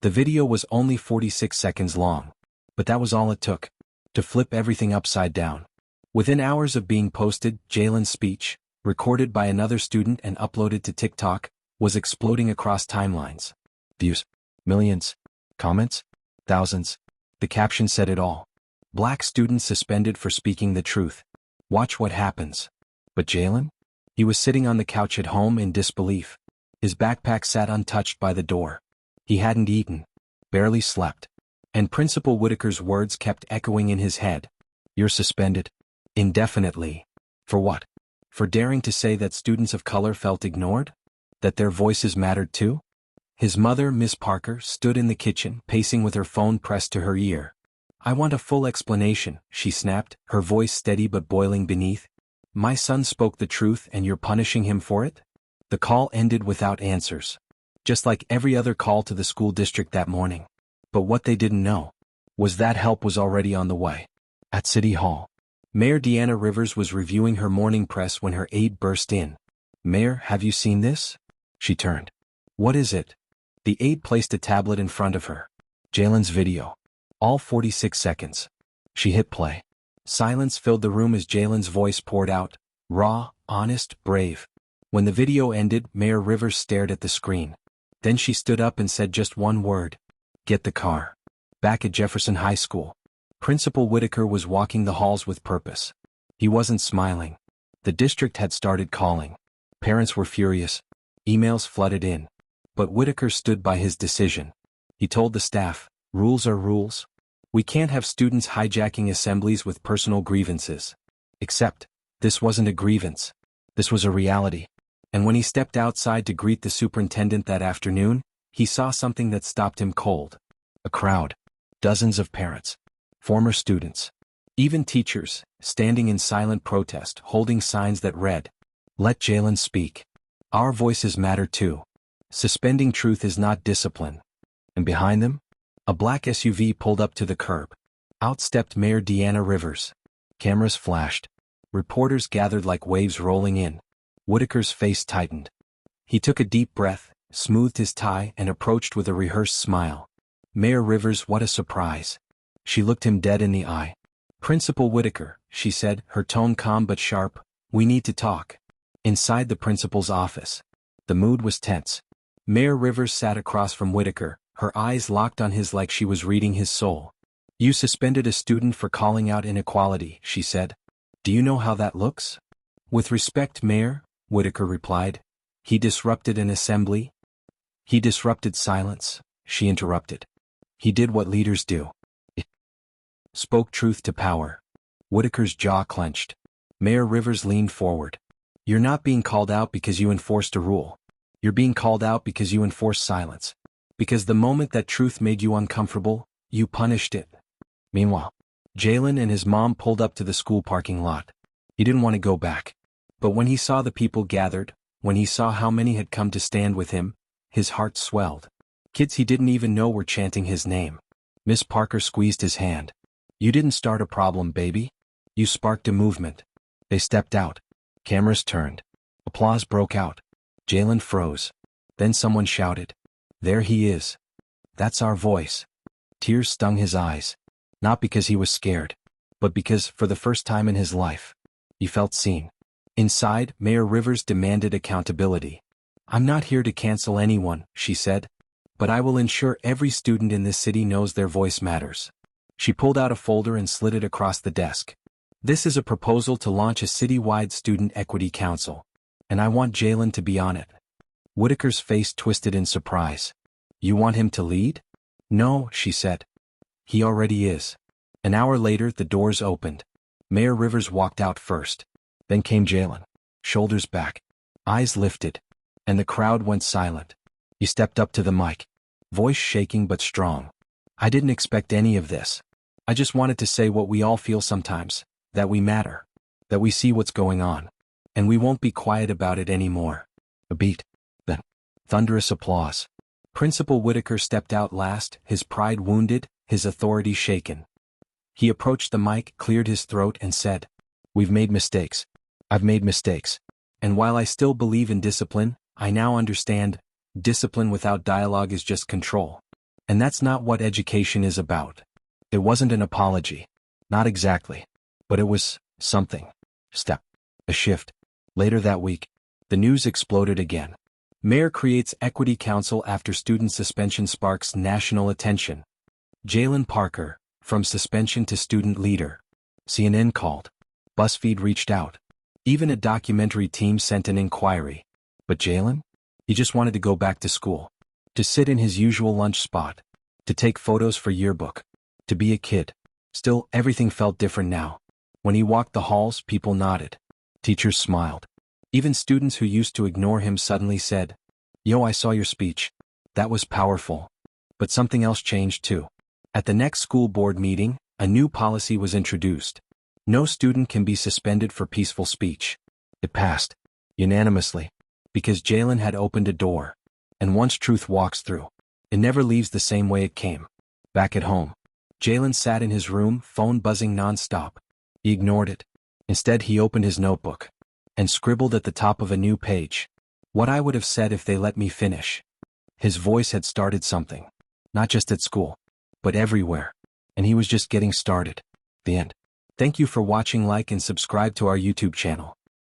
The video was only 46 seconds long, but that was all it took to flip everything upside down. Within hours of being posted, Jalen's speech, recorded by another student and uploaded to TikTok, was exploding across timelines. Views, millions, comments, thousands. The caption said it all. Black student suspended for speaking the truth. Watch what happens. But Jalen? He was sitting on the couch at home in disbelief. His backpack sat untouched by the door. He hadn't eaten, barely slept. And Principal Whitaker's words kept echoing in his head. You're suspended. Indefinitely. For what? For daring to say that students of color felt ignored? That their voices mattered too? His mother, Miss Parker, stood in the kitchen, pacing with her phone pressed to her ear. I want a full explanation, she snapped, her voice steady but boiling beneath. My son spoke the truth and you're punishing him for it? The call ended without answers. Just like every other call to the school district that morning. But what they didn't know was that help was already on the way. At City Hall, Mayor Deanna Rivers was reviewing her morning press when her aide burst in. Mayor, have you seen this? She turned. What is it? The aide placed a tablet in front of her. Jalen's video. All 46 seconds. She hit play. Silence filled the room as Jalen's voice poured out. Raw, honest, brave. When the video ended, Mayor Rivers stared at the screen. Then she stood up and said just one word. Get the car. Back at Jefferson High School, Principal Whitaker was walking the halls with purpose. He wasn't smiling. The district had started calling. Parents were furious. Emails flooded in. But Whitaker stood by his decision. He told the staff, rules are rules. We can't have students hijacking assemblies with personal grievances. Except, this wasn't a grievance. This was a reality. And when he stepped outside to greet the superintendent that afternoon, he saw something that stopped him cold. A crowd. Dozens of parents. Former students. Even teachers, standing in silent protest, holding signs that read, Let Jalen speak. Our voices matter too. Suspending truth is not discipline. And behind them, a black SUV pulled up to the curb. Out stepped Mayor Deanna Rivers. Cameras flashed. Reporters gathered like waves rolling in. Whitaker's face tightened. He took a deep breath, smoothed his tie and approached with a rehearsed smile. Mayor Rivers, what a surprise. She looked him dead in the eye. Principal Whitaker, she said, her tone calm but sharp, we need to talk. Inside the principal's office, the mood was tense. Mayor Rivers sat across from Whitaker, her eyes locked on his like she was reading his soul. You suspended a student for calling out inequality, she said. Do you know how that looks? With respect, Mayor, Whitaker replied. He disrupted an assembly. He disrupted silence, she interrupted. He did what leaders do. Spoke truth to power. Whitaker's jaw clenched. Mayor Rivers leaned forward. You're not being called out because you enforced a rule. You're being called out because you enforced silence. Because the moment that truth made you uncomfortable, you punished it. Meanwhile, Jalen and his mom pulled up to the school parking lot. He didn't want to go back. But when he saw the people gathered, when he saw how many had come to stand with him, his heart swelled. Kids he didn't even know were chanting his name. Miss Parker squeezed his hand. You didn't start a problem, baby. You sparked a movement. They stepped out. Cameras turned. Applause broke out. Jalen froze. Then someone shouted. There he is. That's our voice. Tears stung his eyes. Not because he was scared, but because, for the first time in his life, he felt seen. Inside, Mayor Rivers demanded accountability. I'm not here to cancel anyone, she said. But I will ensure every student in this city knows their voice matters. She pulled out a folder and slid it across the desk. This is a proposal to launch a citywide student equity council. And I want Jalen to be on it. Whitaker's face twisted in surprise. You want him to lead? No, she said. He already is. An hour later, the doors opened. Mayor Rivers walked out first. Then came Jalen. Shoulders back. Eyes lifted. And the crowd went silent. He stepped up to the mic. Voice shaking but strong. I didn't expect any of this. I just wanted to say what we all feel sometimes. That we matter. That we see what's going on. And we won't be quiet about it anymore. A beat. Then, thunderous applause. Principal Whitaker stepped out last, his pride wounded, his authority shaken. He approached the mic, cleared his throat and said, We've made mistakes. I've made mistakes. And while I still believe in discipline, I now understand, discipline without dialogue is just control. And that's not what education is about. It wasn't an apology. Not exactly. But it was something. A shift. Later that week, the news exploded again. Mayor creates Equity Council after student suspension sparks national attention. Jalen Parker, from suspension to student leader. CNN called. BuzzFeed reached out. Even a documentary team sent an inquiry. But Jalen? He just wanted to go back to school. To sit in his usual lunch spot. To take photos for yearbook. To be a kid. Still, everything felt different now. When he walked the halls, people nodded. Teachers smiled. Even students who used to ignore him suddenly said, "Yo, I saw your speech. That was powerful." But something else changed too. At the next school board meeting, a new policy was introduced. No student can be suspended for peaceful speech. It passed. Unanimously. Because Jalen had opened a door. And once truth walks through, it never leaves the same way it came. Back at home, Jalen sat in his room, phone buzzing non-stop. He ignored it. Instead, he opened his notebook and scribbled at the top of a new page, "What I would have said if they let me finish." His voice had started something. Not just at school, but everywhere. And he was just getting started. The end. Thank you for watching. Like and subscribe to our YouTube channel.